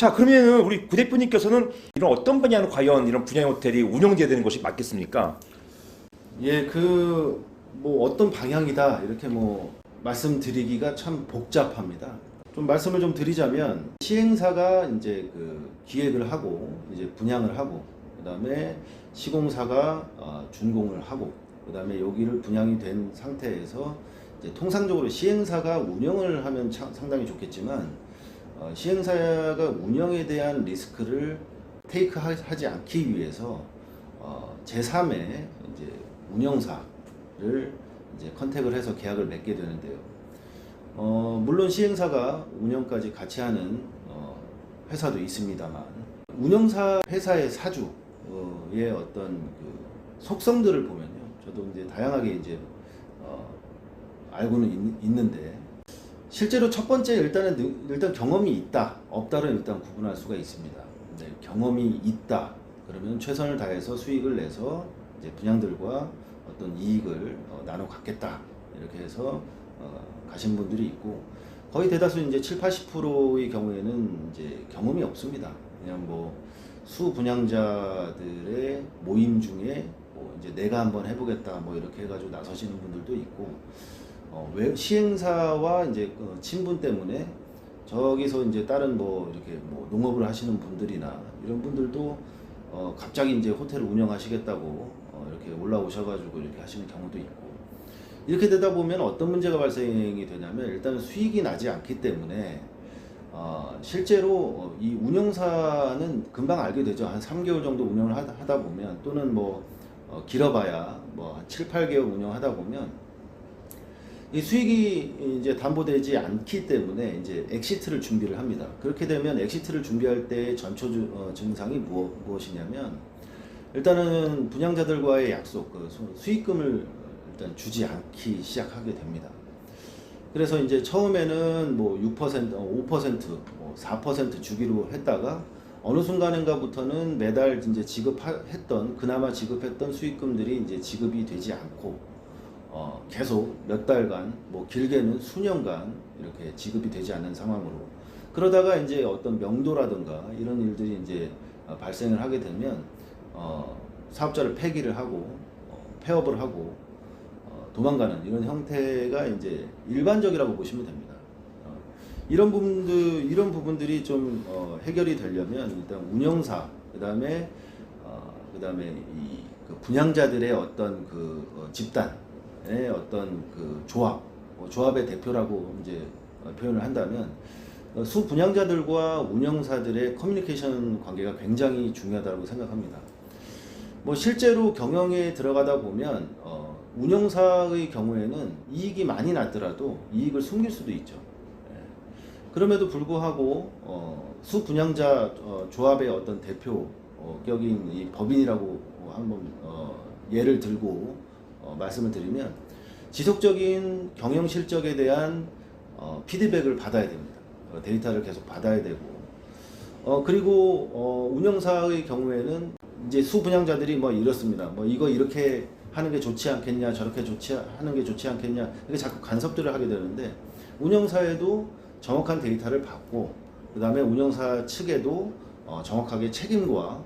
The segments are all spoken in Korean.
자, 그러면은 우리 구 대표님께서는 이런 어떤 분야는 과연 이런 분야의 호텔이 운영돼야 되는 것이 맞겠습니까? 예, 뭐 어떤 방향이다 이렇게 뭐 말씀드리기가 참 복잡합니다. 좀 말씀을 좀 드리자면 시행사가 이제 그 기획을 하고 이제 분양을 하고 그다음에 시공사가 준공을 하고 그다음에 여기를 분양이 된 상태에서 이제 통상적으로 시행사가 운영을 하면 상당히 좋겠지만 시행사가 운영에 대한 리스크를 테이크하지 않기 위해서 제3의 이제 운영사를 이제 컨택을 해서 계약을 맺게 되는데요. 물론 시행사가 운영까지 같이 하는 회사도 있습니다만 운영사 회사의 사주의 어떤 그 속성들을 보면요, 저도 이제 다양하게 이제 알고는 있는데 실제로 첫 번째 일단 경험이 있다 없다를 일단 구분할 수가 있습니다. 네, 경험이 있다 그러면 최선을 다해서 수익을 내서 이제 분양들과 어떤 이익을 나눠 갖겠다 이렇게 해서 가신 분들이 있고 거의 대다수 이제 70-80%의 경우에는 이제 경험이 없습니다. 그냥 뭐 수분양자들의 모임 중에 뭐 이제 내가 한번 해보겠다 뭐 이렇게 해가지고 나서시는 분들도 있고 시행사와 이제 친분 때문에 저기서 이제 다른 뭐 이렇게 뭐 농업을 하시는 분들이나 이런 분들도 갑자기 이제 호텔을 운영하시겠다고 이렇게 올라오셔가지고 이렇게 하시는 경우도 있고 이렇게 되다 보면 어떤 문제가 발생이 되냐면 일단 수익이 나지 않기 때문에 실제로 이 운영사는 금방 알게 되죠. 한 3개월 정도 운영을 하다 보면 또는 뭐 길어봐야 뭐 한 7-8개월 운영하다 보면 이 수익이 이제 담보되지 않기 때문에 이제 엑시트를 준비를 합니다. 그렇게 되면 엑시트를 준비할 때 전초 증상이 무엇이냐면 일단은 분양자들과의 약속, 그 수익금을 일단 주지 않기 시작하게 됩니다. 그래서 이제 처음에는 뭐 6%, 5%, 4% 주기로 했다가 어느 순간인가부터는 매달 이제 그나마 지급했던 수익금들이 이제 지급이 되지 않고 계속 몇 달간, 뭐 길게는 수년간 이렇게 지급이 되지 않는 상황으로 그러다가 이제 어떤 명도라든가 이런 일들이 이제 발생을 하게 되면 사업자를 폐기를 하고 폐업을 하고 도망가는 이런 형태가 이제 일반적이라고 보시면 됩니다. 이런 부분들이 좀 해결이 되려면 일단 운영사 그다음에 그 분양자들의 어떤 그 집단의 어떤 그 조합의 대표라고 이제 표현을 한다면 수분양자들과 운영사들의 커뮤니케이션 관계가 굉장히 중요하다고 생각합니다. 뭐 실제로 경영에 들어가다 보면 운영사의 경우에는 이익이 많이 났더라도 이익을 숨길 수도 있죠. 그럼에도 불구하고 수분양자 조합의 어떤 대표격인 이 법인이라고 한번 예를 들고 말씀을 드리면 지속적인 경영 실적에 대한 피드백을 받아야 됩니다. 데이터를 계속 받아야 되고 그리고 운영사의 경우에는 이제 수분양자들이 뭐 이렇습니다. 뭐 이거 이렇게 하는 게 좋지 않겠냐, 저렇게 하는 게 좋지 않겠냐, 이렇게 자꾸 간섭들을 하게 되는데 운영사에도 정확한 데이터를 받고 그 다음에 운영사 측에도 정확하게 책임과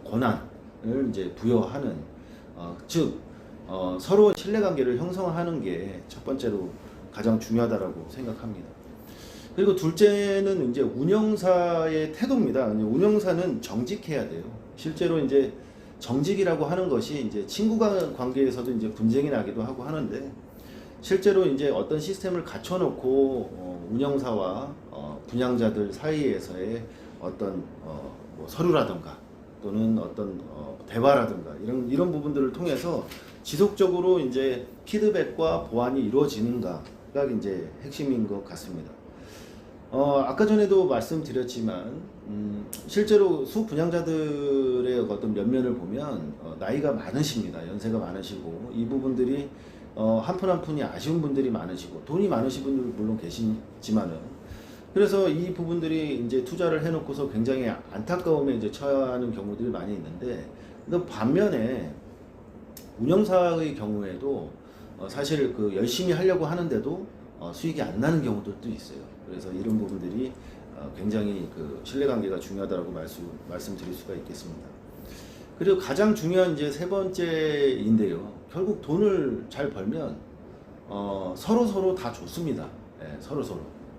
권한을 이제 부여하는 즉 서로 신뢰관계를 형성하는 게 첫 번째로 가장 중요하다라고 생각합니다. 그리고 둘째는 이제 운영사의 태도입니다. 운영사는 정직해야 돼요. 실제로 이제 정직이라고 하는 것이 이제 친구 관계에서도 이제 분쟁이 나기도 하고 하는데 실제로 이제 어떤 시스템을 갖춰놓고 운영사와 분양자들 사이에서의 어떤 뭐 서류라든가 또는 어떤 대화라든가 이런 부분들을 통해서 지속적으로 이제 피드백과 보완이 이루어지는가가 이제 핵심인 것 같습니다. 아까 전에도 말씀드렸지만 실제로 수분양자들의 어떤 면면을 보면 나이가 많으십니다. 연세가 많으시고 이 부분들이 한 푼 한 푼이 아쉬운 분들이 많으시고 돈이 많으신 분들 물론 계시지만은 그래서 이 부분들이 이제 투자를 해놓고서 굉장히 안타까움에 이제 처하는 경우들이 많이 있는데 반면에 운영사의 경우에도 사실 그 열심히 하려고 하는데도 수익이 안 나는 경우들도 있어요. 그래서 이런 부분들이 굉장히 그 신뢰관계가 중요하다고 말씀드릴 수가 있겠습니다. 그리고 가장 중요한 이제 세 번째인데요. 결국 돈을 잘 벌면 서로 다 좋습니다. 예, 서로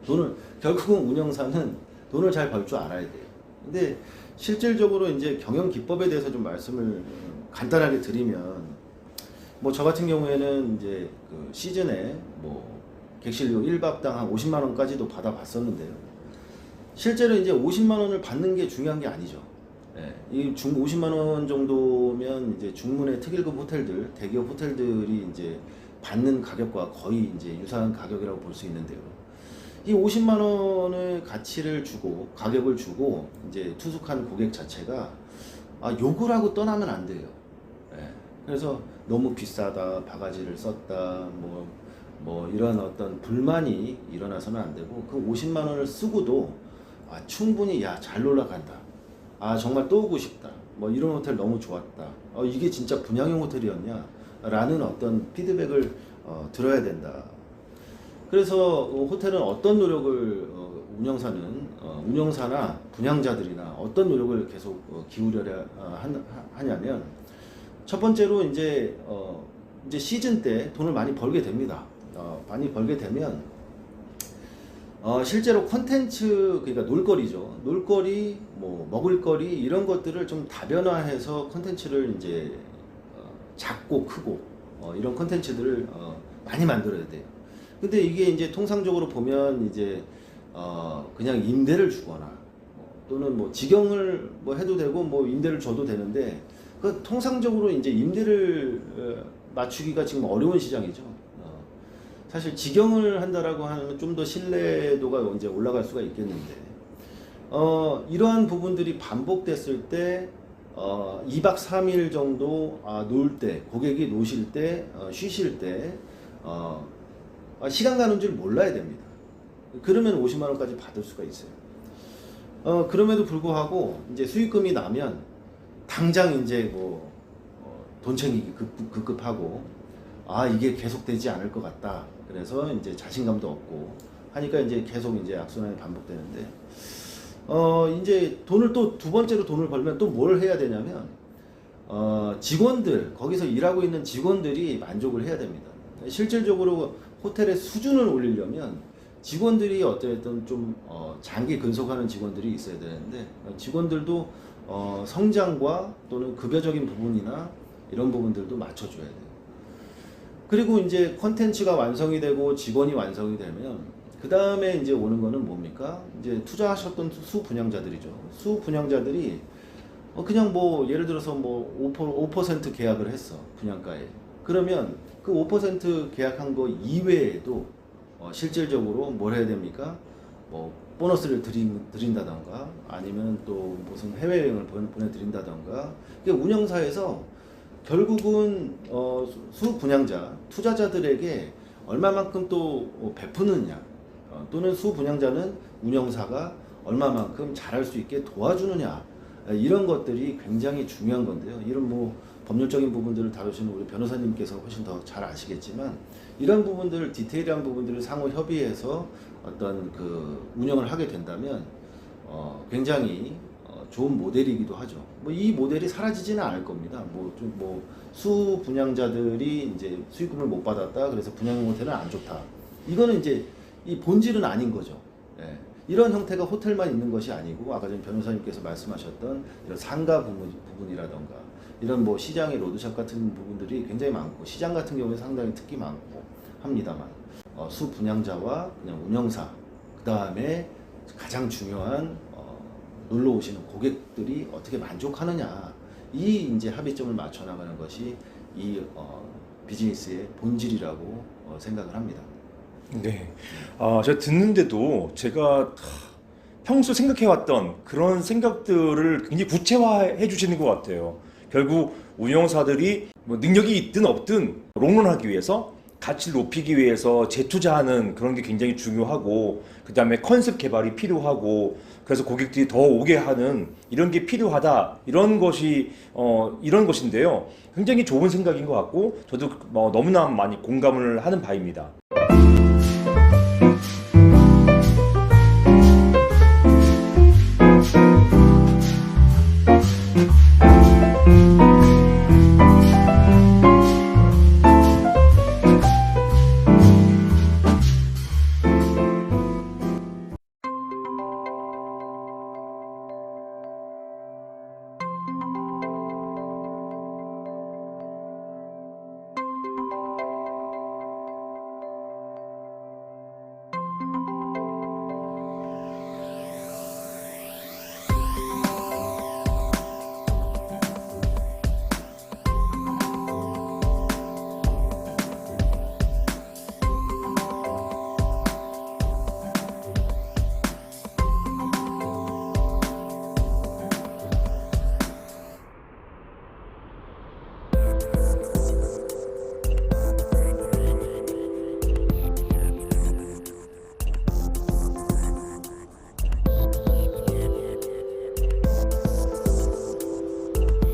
돈을 결국은 운영사는 돈을 잘 벌 줄 알아야 돼요. 근데 실질적으로 이제 경영 기법에 대해서 좀 말씀을 간단하게 드리면 뭐 저 같은 경우에는 이제 그 시즌에 뭐 객실료 1박당 한 50만 원까지도 받아봤었는데요. 실제로 이제 50만 원을 받는 게 중요한 게 아니죠. 예, 이 50만 원 정도면 이제 중문의 특일급 호텔들, 대기업 호텔들이 이제 받는 가격과 거의 이제 유사한 가격이라고 볼 수 있는데요. 이 50만 원의 가치를 주고 가격을 주고 이제 투숙한 고객 자체가 욕을 하고 떠나면 안 돼요. 예, 그래서 너무 비싸다, 바가지를 썼다, 뭐 이런 어떤 불만이 일어나서는 안 되고 그 50만 원을 쓰고도 충분히 잘 놀러 간다. 정말 또 오고 싶다. 뭐 이런 호텔 너무 좋았다. 이게 진짜 분양형 호텔이었냐? 라는 어떤 피드백을 들어야 된다. 그래서 호텔은 어떤 노력을 운영사나 분양자들이나 어떤 노력을 계속 기울여야 하냐면 첫 번째로 이제 시즌 때 돈을 많이 벌게 됩니다. 많이 벌게 되면 실제로 콘텐츠 그러니까 놀거리죠. 놀거리, 뭐 먹을거리 이런 것들을 좀 다변화해서 콘텐츠를 이제 작고 크고 이런 콘텐츠들을 많이 만들어야 돼요. 근데 이게 이제 통상적으로 보면 이제 그냥 임대를 주거나 또는 뭐 직영을 뭐 해도 되고 뭐 임대를 줘도 되는데 그 통상적으로 이제 임대를 맞추기가 지금 어려운 시장이죠. 사실 직영을 한다라고 하면 좀 더 신뢰도가 이제 올라갈 수가 있겠는데 이러한 부분들이 반복됐을 때 2박 3일 정도 놀 때 고객이 노실 때 쉬실 때 시간 가는 줄 몰라야 됩니다. 그러면 50만 원까지 받을 수가 있어요. 그럼에도 불구하고 이제 수익금이 나면 당장 이제 뭐 돈 챙기기 급급하고 이게 계속되지 않을 것 같다. 그래서 이제 자신감도 없고 하니까 이제 계속 이제 악순환이 반복되는데 이제 돈을 또 두 번째로 돈을 벌면 또 뭘 해야 되냐면 직원들 거기서 일하고 있는 직원들이 만족을 해야 됩니다. 실질적으로 호텔의 수준을 올리려면 직원들이 어쨌든 좀 장기 근속하는 직원들이 있어야 되는데 직원들도 성장과 또는 급여적인 부분이나 이런 부분들도 맞춰줘야 돼요. 그리고 이제 콘텐츠가 완성이 되고 직원이 완성이 되면 그 다음에 이제 오는 거는 뭡니까? 이제 투자하셨던 수분양자들이죠. 수분양자들이 그냥 뭐 예를 들어서 뭐 5% 계약을 했어 분양가에. 그러면 그 5% 계약한 거 이외에도 실질적으로 뭘 해야 됩니까? 뭐 보너스를 드린다던가 아니면 또 무슨 해외여행을 보내드린다던가. 운영사에서 결국은 수분양자, 투자자들에게 얼마만큼 또 베푸느냐 또는 수분양자는 운영사가 얼마만큼 잘할 수 있게 도와주느냐 이런 것들이 굉장히 중요한 건데요. 이런 뭐 법률적인 부분들을 다루시는 우리 변호사님께서 훨씬 더 잘 아시겠지만 이런 부분들 디테일한 부분들을 상호 협의해서 어떤 그 운영을 하게 된다면 굉장히 좋은 모델이기도 하죠. 뭐 이 모델이 사라지지는 않을 겁니다. 수 분양자들이 이제 수익금을 못 받았다. 그래서 분양 호텔은 안 좋다. 이거는 이제 이 본질은 아닌 거죠. 예. 이런 형태가 호텔만 있는 것이 아니고 아까 전 변호사님께서 말씀하셨던 이런 상가 부분이라던가 이런 뭐 시장의 로드샵 같은 부분들이 굉장히 많고 시장 같은 경우에 상당히 특히 많고 합니다만 수 분양자와 그냥 운영사 그 다음에 가장 중요한 놀러 오시는 고객들이 어떻게 만족하느냐 이 이제 합의점을 맞춰 나가는 것이 이 비즈니스의 본질이라고 생각을 합니다. 네. 제가 듣는데도 제가 평소 생각해왔던 그런 생각들을 굉장히 구체화해 주시는 것 같아요. 결국 운영사들이 뭐 능력이 있든 없든 롱런하기 위해서 가치를 높이기 위해서 재투자하는 그런 게 굉장히 중요하고 그 다음에 컨셉 개발이 필요하고 그래서 고객들이 더 오게 하는 이런 게 필요하다 이런 것인데요. 굉장히 좋은 생각인 것 같고 저도 너무나 많이 공감을 하는 바입니다.